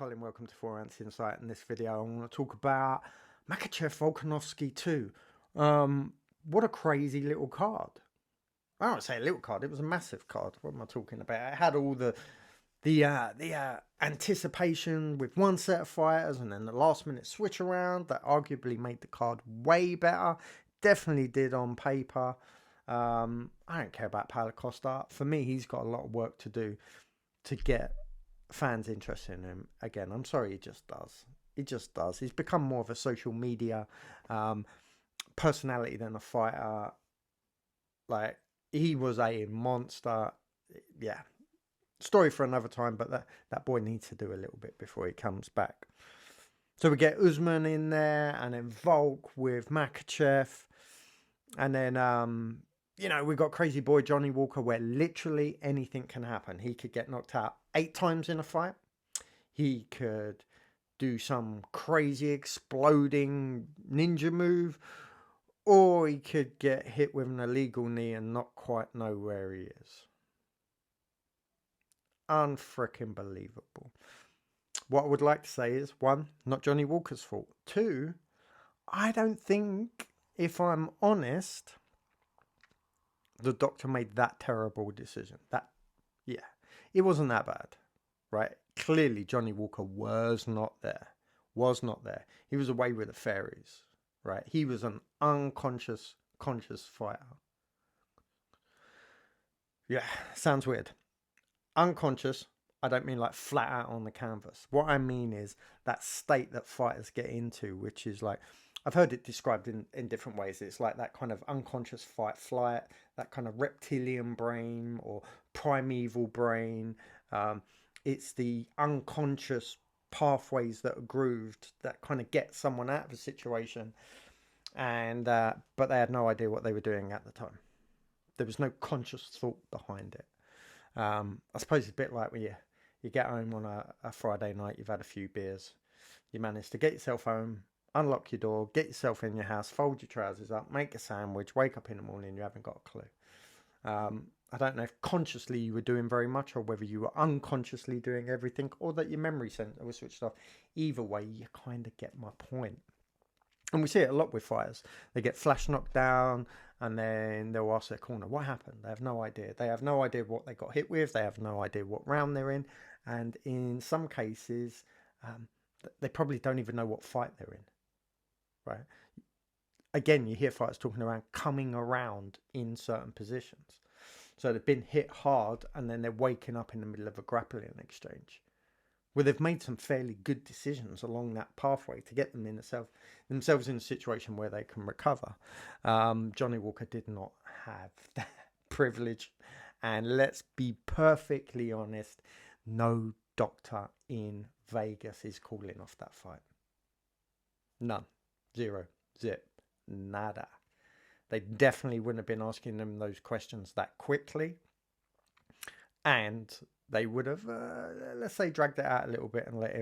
Colin, welcome to 4oz Insight. In this video, I want to talk about Makhachev Volkanovski 2. What a crazy little card. I don't say a little card, it was a massive card. What am I talking about? It had all the anticipation with one set of fighters and then the last minute switch around that arguably made the card way better. Definitely did on paper. I don't care about Paulo Costa. For me, he's got a lot of work to do to get fans interested in him again. I'm sorry, he just does. He just does. He's become more of a social media personality than a fighter. Like, he was a monster. Yeah, story for another time, but that boy needs to do a little bit before he comes back. So we get Usman in there, and then Volk with Makhachev, and then we've got crazy boy Johnny Walker, where literally anything can happen. He could get knocked out 8 times in a fight. He could do some crazy exploding ninja move, or he could get hit with an illegal knee and not quite know where he is. Unfreaking believable. What I would like to say is, 1, not Johnny Walker's fault. 2, I don't think, if I'm honest, the doctor made that terrible decision. It wasn't that bad, right? Clearly, Johnny Walker was not there. He was away with the fairies, right? He was an conscious fighter. Yeah, sounds weird. Unconscious, I don't mean like flat out on the canvas. What I mean is that state that fighters get into, which is like, I've heard it described in different ways. It's like that kind of unconscious fight flight, that kind of reptilian brain or primeval brain. It's the unconscious pathways that are grooved that kind of get someone out of a situation, and but they had no idea what they were doing at the time. There was no conscious thought behind it. I suppose it's a bit like when you get home on a Friday night, you've had a few beers, you manage to get yourself home, unlock your door, get yourself in your house, fold your trousers up, make a sandwich, wake up in the morning, you haven't got a clue. I don't know if consciously you were doing very much, or whether you were unconsciously doing everything, or that your memory center was switched off. Either way, you kind of get my point. And we see it a lot with fighters. They get flash knocked down, and then they'll ask their corner, what happened? They have no idea. They have no idea what they got hit with. They have no idea what round they're in. And in some cases, they probably don't even know what fight they're in, right? Again, you hear fighters talking around coming around in certain positions. So they've been hit hard, and then they're waking up in the middle of a grappling exchange, where they've made some fairly good decisions along that pathway to get them in themselves in a situation where they can recover. Johnny Walker did not have that privilege. And let's be perfectly honest, no doctor in Vegas is calling off that fight. None. 0. Zip. Nada. They definitely wouldn't have been asking them those questions that quickly. And they would have, let's say, dragged it out a little bit and let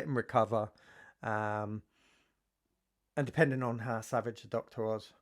him recover. And depending on how savage the doctor was,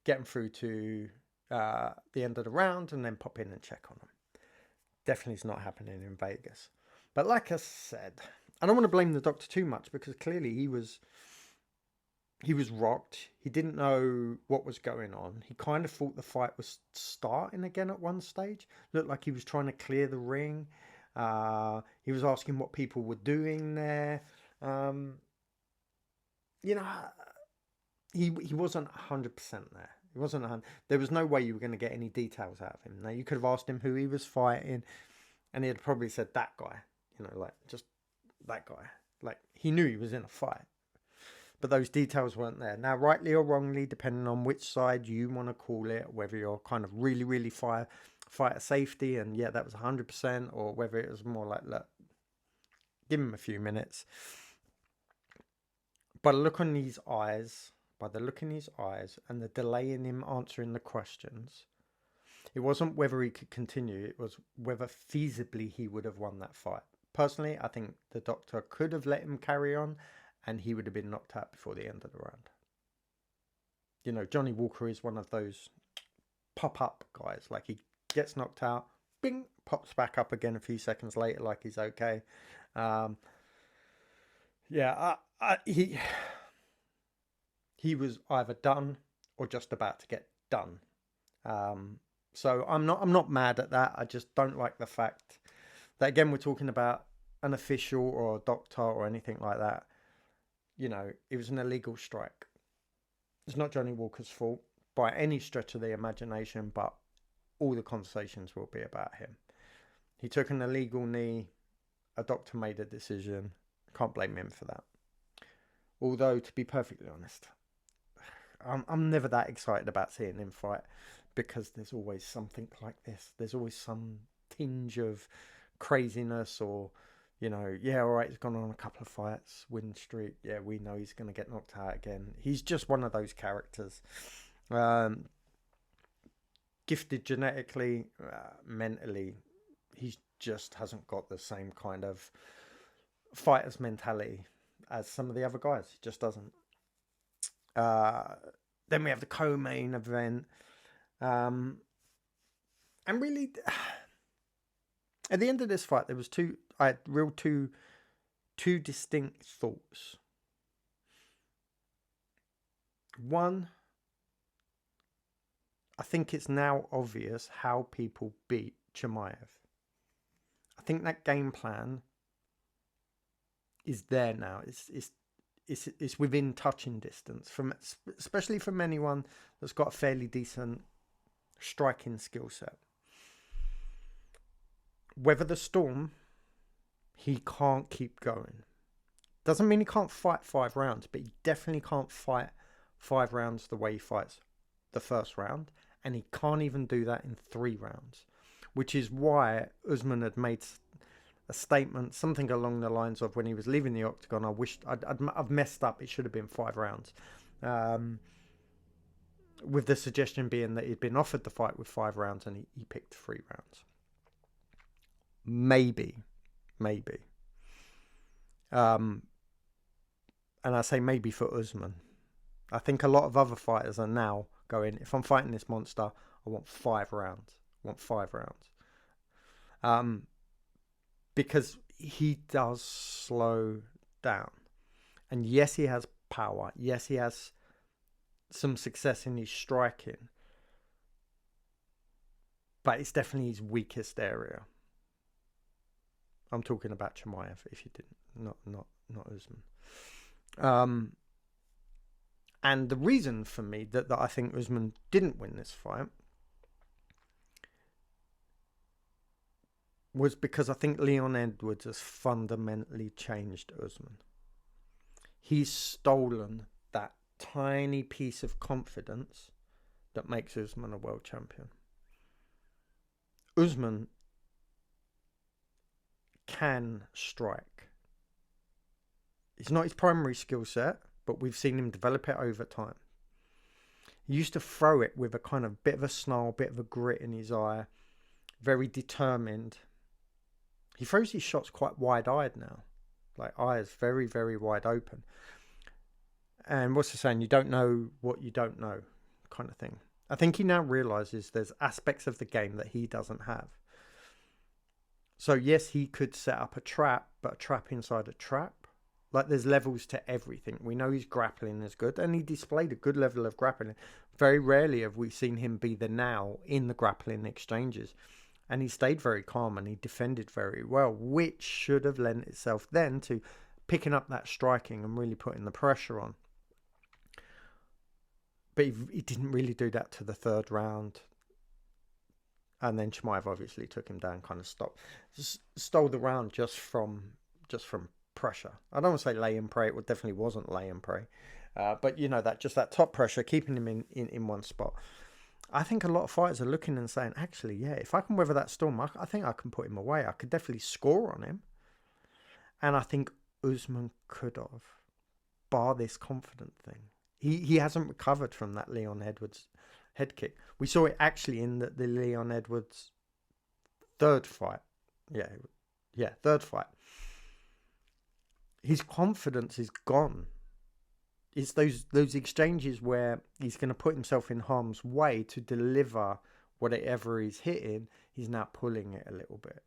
get him through to the end of the round and then pop in and check on him. Definitely is not happening in Vegas. But like I said, I don't want to blame the doctor too much, because clearly he was rocked. He didn't know what was going on. He kind of thought the fight was starting again at one stage. Looked like he was trying to clear the ring. He was asking what people were doing there. He wasn't 100% there. He wasn't 100%. There was no way you were going to get any details out of him. Now, you could have asked him who he was fighting, and he'd probably said that guy. Like, just that guy. Like, he knew he was in a fight. But those details weren't there. Now, rightly or wrongly, depending on which side you want to call it, whether you're kind of really, really fighter safety, and yeah, that was 100%, or whether it was more like, look, give him a few minutes. By the look in his eyes, and the delay in him answering the questions, it wasn't whether he could continue, it was whether feasibly he would have won that fight. Personally, I think the doctor could have let him carry on, and he would have been knocked out before the end of the round. Johnny Walker is one of those pop-up guys. Like, he gets knocked out, bing, pops back up again a few seconds later like he's okay. Um, yeah, he was either done or just about to get done. Um, so I'm not mad at that. I just don't like the fact that, again, we're talking about an official or a doctor or anything like that. It was an illegal strike. It's not Johnny Walker's fault by any stretch of the imagination, but all the conversations will be about him. He took an illegal knee. A doctor made a decision. Can't blame him for that. Although, to be perfectly honest, I'm never that excited about seeing him fight, because there's always something like this. There's always some tinge of craziness, or, yeah, all right, he's gone on a couple of fights, win streak. Yeah, we know he's going to get knocked out again. He's just one of those characters. Gifted genetically, mentally, he just hasn't got the same kind of fighter's mentality as some of the other guys. He just doesn't. Then we have the co-main event. And really, at the end of this fight, there was two distinct thoughts. One, I think it's now obvious how people beat Chimaev. I think that game plan is there now. It's within touching distance, especially from anyone that's got a fairly decent striking skill set. Weather the storm, he can't keep going. Doesn't mean he can't fight 5 rounds, but he definitely can't fight 5 rounds the way he fights the first round, and he can't even do that in 3 rounds, which is why Usman had made a statement, something along the lines of, when he was leaving the octagon, I wished I've messed up, it should have been 5 rounds, with the suggestion being that he'd been offered the fight with 5 rounds and he picked 3 rounds. Maybe. And I say maybe for Usman. I think a lot of other fighters are now going, if I'm fighting this monster, I want 5 rounds. Because he does slow down. And yes, he has power. Yes, he has some success in his striking. But it's definitely his weakest area. I'm talking about Chimaev, if you didn't. Not Usman. And the reason for me that I think Usman didn't win this fight was because I think Leon Edwards has fundamentally changed Usman. He's stolen that tiny piece of confidence that makes Usman a world champion. Usman can strike. It's not his primary skill set, but we've seen him develop it over time. He used to throw it with a kind of bit of a snarl, bit of a grit in his eye, very determined. He throws his shots quite wide-eyed now, like eyes very, very wide open. And what's the saying? You don't know what you don't know, kind of thing. I think he now realizes there's aspects of the game that he doesn't have. So yes, he could set up a trap, but a trap inside a trap. Like, there's levels to everything. We know his grappling is good, and he displayed a good level of grappling. Very rarely have we seen him be the now in the grappling exchanges. And he stayed very calm and he defended very well, which should have lent itself then to picking up that striking and really putting the pressure on. But he didn't really do that to the 3rd round. And then Chimaev obviously took him down, kind of stole the round just from pressure. I don't want to say lay and pray. It definitely wasn't lay and pray. But that top pressure, keeping him in one spot. I think a lot of fighters are looking and saying, actually, yeah, if I can weather that storm, I think I can put him away. I could definitely score on him. And I think Usman could have, bar this confident thing. He hasn't recovered from that Leon Edwards head kick. We saw it actually in the Leon Edwards 3rd fight. Yeah, 3rd fight. His confidence is gone. It's those exchanges where he's going to put himself in harm's way to deliver whatever he's hitting. He's now pulling it a little bit.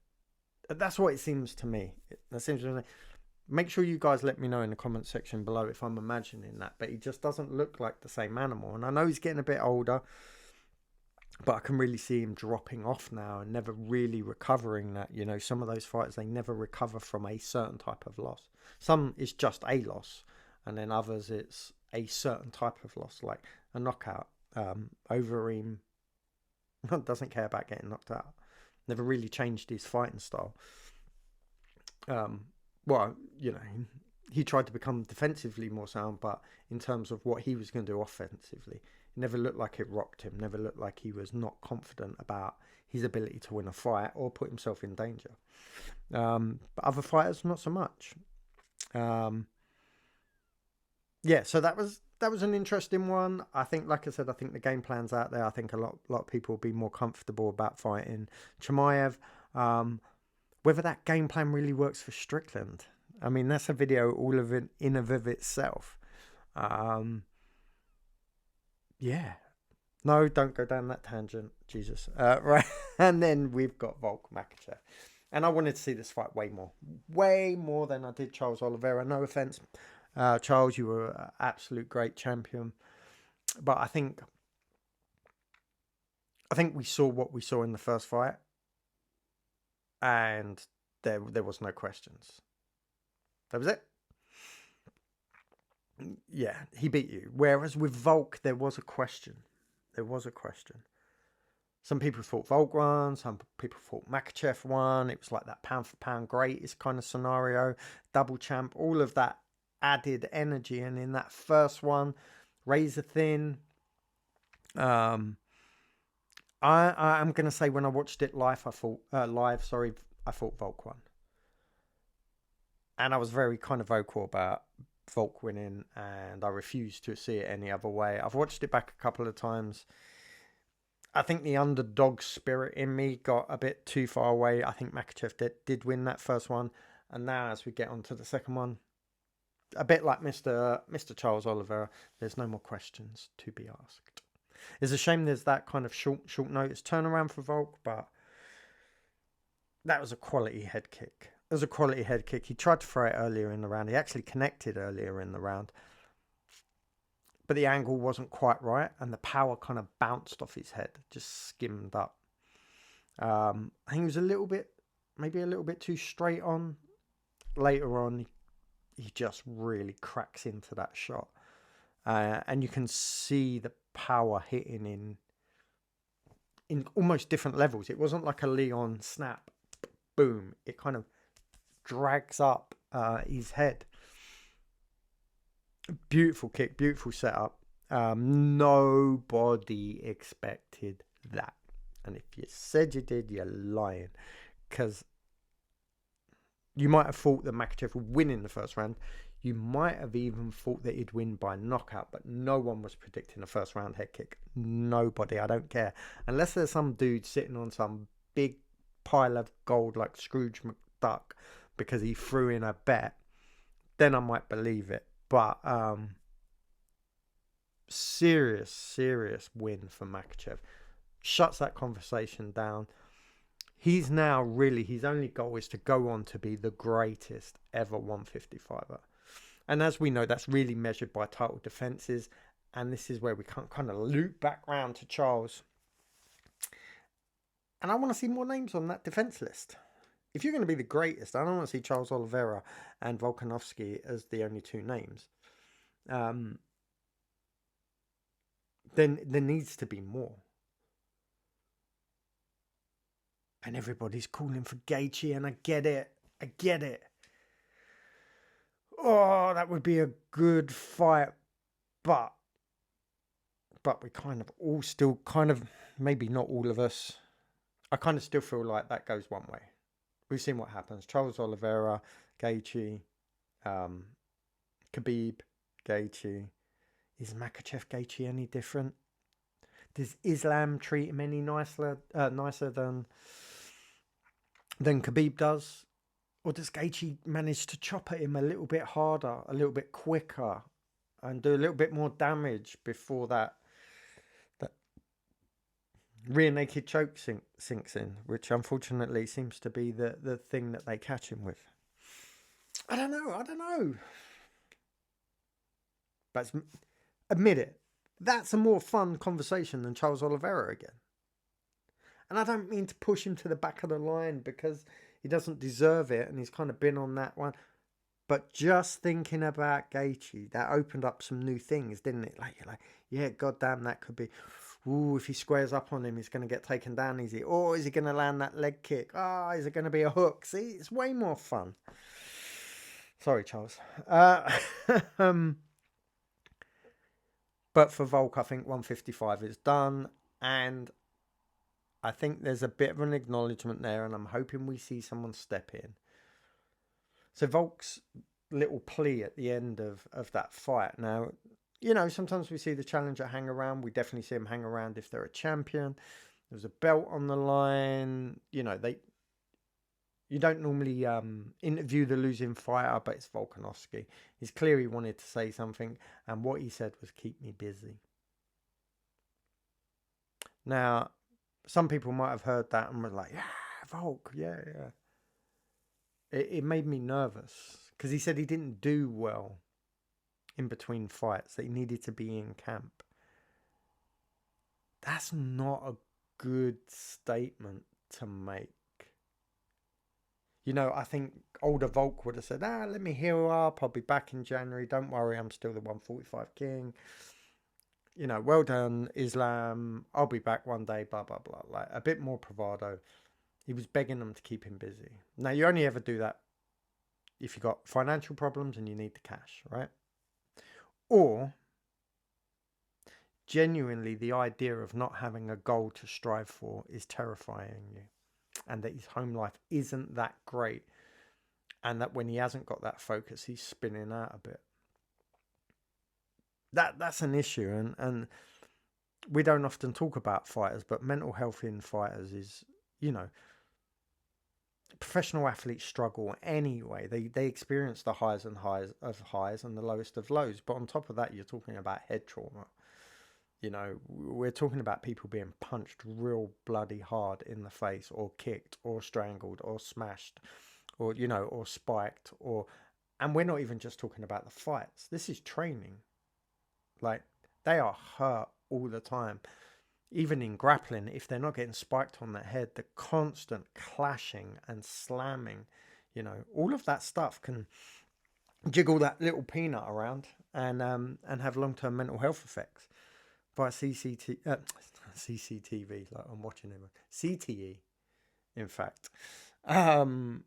That's what it seems to me. That seems to me. Make sure you guys let me know in the comment section below if I'm imagining that. But he just doesn't look like the same animal. And I know he's getting a bit older, but I can really see him dropping off now and never really recovering that. You know, some of those fighters, they never recover from a certain type of loss. Some is just a loss, and then others it's a certain type of loss, like a knockout. Overeem doesn't care about getting knocked out. Never really changed his fighting style. Well, you know, he tried to become defensively more sound, but in terms of what he was going to do offensively, it never looked like it rocked him. Never looked like he was not confident about his ability to win a fight or put himself in danger. But other fighters, not so much. Yeah, so that was an interesting one. I think, like I said, I think the game plan's out there. I think a lot of people will be more comfortable about fighting Chimaev. Whether that game plan really works for Strickland, I mean, that's a video all of it in and of itself. Yeah. No, don't go down that tangent, Jesus. Right, and then we've got Volk Makachev. And I wanted to see this fight way more than I did Charles Oliveira. No offense, Charles, you were an absolute great champion. But I think we saw what we saw in the first fight. And there was no questions. That was it. Yeah, he beat you. Whereas with Volk, there was a question. Some people thought Volk won. Some people thought Makachev won. It was like that pound for pound greatest kind of scenario. Double champ. All of that added energy. And in that first one, razor thin. I'm going to say when I watched it live, I thought Volk won. And I was very kind of vocal about Volk winning, and I refused to see it any other way. I've watched it back a couple of times. I think the underdog spirit in me got a bit too far away. I think Makachev did win that first one. And now as we get on to the second one, a bit like Mr. Charles Oliveira, there's no more questions to be asked. It's a shame there's that kind of short notice turnaround for Volk, but that was a quality head kick. It was a quality head kick. He tried to throw it earlier in the round. He actually connected earlier in the round. But the angle wasn't quite right, and the power kind of bounced off his head, just skimmed up. I think he was maybe a little bit too straight on. Later on, he just really cracks into that shot. And you can see the power hitting in almost different levels. It wasn't like a Leon snap, boom. It kind of drags up his head. Beautiful kick, beautiful setup. Nobody expected that. And if you said you did, you're lying. Because you might have thought that Makachev would win in the first round. You might have even thought that he'd win by knockout, but no one was predicting a first round head kick. Nobody, I don't care. Unless there's some dude sitting on some big pile of gold like Scrooge McDuck because he threw in a bet, then I might believe it. But serious win for Makachev. Shuts that conversation down. He's now really, his only goal is to go on to be the greatest ever 155er. And as we know, that's really measured by title defenses. And this is where we can kind of loop back round to Charles. And I want to see more names on that defense list. If you're going to be the greatest, I don't want to see Charles Oliveira and Volkanovski as the only two names. Then there needs to be more. And everybody's calling for Gaethje, and I get it. Oh, that would be a good fight. But we kind of all still maybe not all of us. I kind of still feel like that goes one way. We've seen what happens. Charles Oliveira, Gaethje, Khabib, Gaethje. Is Makachev Gaethje any different? Does Islam treat him any nicer than Khabib does? Or does Gaethje manage to chop at him a little bit harder, a little bit quicker, and do a little bit more damage before that Rear naked choke sinks in, which unfortunately seems to be the thing that they catch him with. I don't know. But admit it, that's a more fun conversation than Charles Oliveira again. And I don't mean to push him to the back of the line because he doesn't deserve it and he's kind of been on that one. But just thinking about Gaethje, that opened up some new things, didn't it? Like, you're like, yeah, goddamn, that could be. Ooh, if he squares up on him, he's going to get taken down easy. Or is he going to land that leg kick? Ah, is it going to be a hook? See, it's way more fun. Sorry, Charles. But for Volk, I think 155 is done. And I think there's a bit of an acknowledgement there. And I'm hoping we see someone step in. So Volk's little plea at the end of that fight. Now, you know, sometimes we see the challenger hang around. We definitely see them hang around if they're a champion. There's a belt on the line. You know, you don't normally interview the losing fighter, but it's Volkanovski. He's clearly wanted to say something, and what he said was keep me busy. Now, some people might have heard that and were like, yeah, Volk, yeah. It made me nervous because he said he didn't do well in between fights, that he needed to be in camp. That's not a good statement to make. You know, I think older Volk would have said, let me heal up. I'll be back in January. Don't worry, I'm still the 145 king. You know, well done, Islam. I'll be back one day, blah, blah, blah. Like a bit more bravado. He was begging them to keep him busy. Now, you only ever do that if you've got financial problems and you need the cash, right? Or genuinely the idea of not having a goal to strive for is terrifying you, and that his home life isn't that great, and that when he hasn't got that focus, he's spinning out a bit. That's an issue, and we don't often talk about fighters, but mental health in fighters is, you know, professional athletes struggle anyway. They experience the highs and the lowest of lows. But on top of that, you're talking about head trauma. You know, we're talking about people being punched real bloody hard in the face, or kicked, or strangled, or smashed, or, you know, or spiked, and we're not even just talking about the fights. This is training. Like, they are hurt all the time. Even in grappling, if they're not getting spiked on the head, the constant clashing and slamming, you know, all of that stuff can jiggle that little peanut around and have long-term mental health effects. By CCTV, like I'm watching him, CTE, in fact. But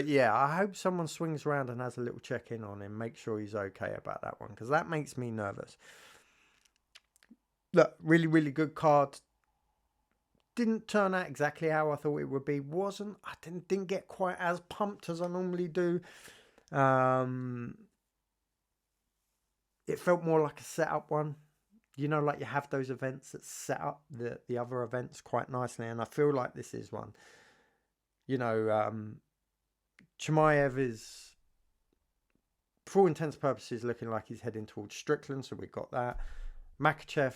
yeah, I hope someone swings around and has a little check-in on him, make sure he's okay about that one, because that makes me nervous. Look, really, really good card. Didn't turn out exactly how I thought it would be. I didn't get quite as pumped as I normally do. It felt more like a setup one. You know, like you have those events that set up the other events quite nicely, and I feel like this is one. You know, Chimaev is, for all intents and purposes, looking like he's heading towards Strickland, so we've got that. Makhachev,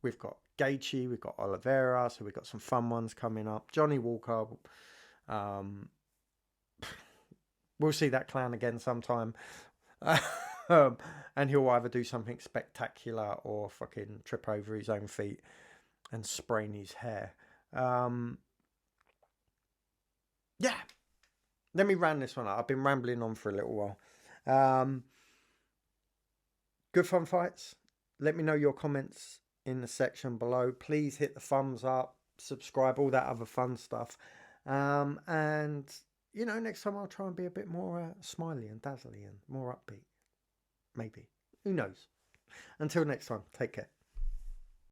we've got Gaethje, we've got Oliveira, so we've got some fun ones coming up. Johnny Walker, we'll see that clown again sometime. And he'll either do something spectacular or fucking trip over his own feet and sprain his hair. Yeah. Let me round this one up. I've been rambling on for a little while. Good fun fights. Let me know your comments in the section below. Please hit the thumbs up, subscribe, all that other fun stuff. And, you know, next time I'll try and be a bit more smiley and dazzly and more upbeat. Maybe. Who knows? Until next time, take care.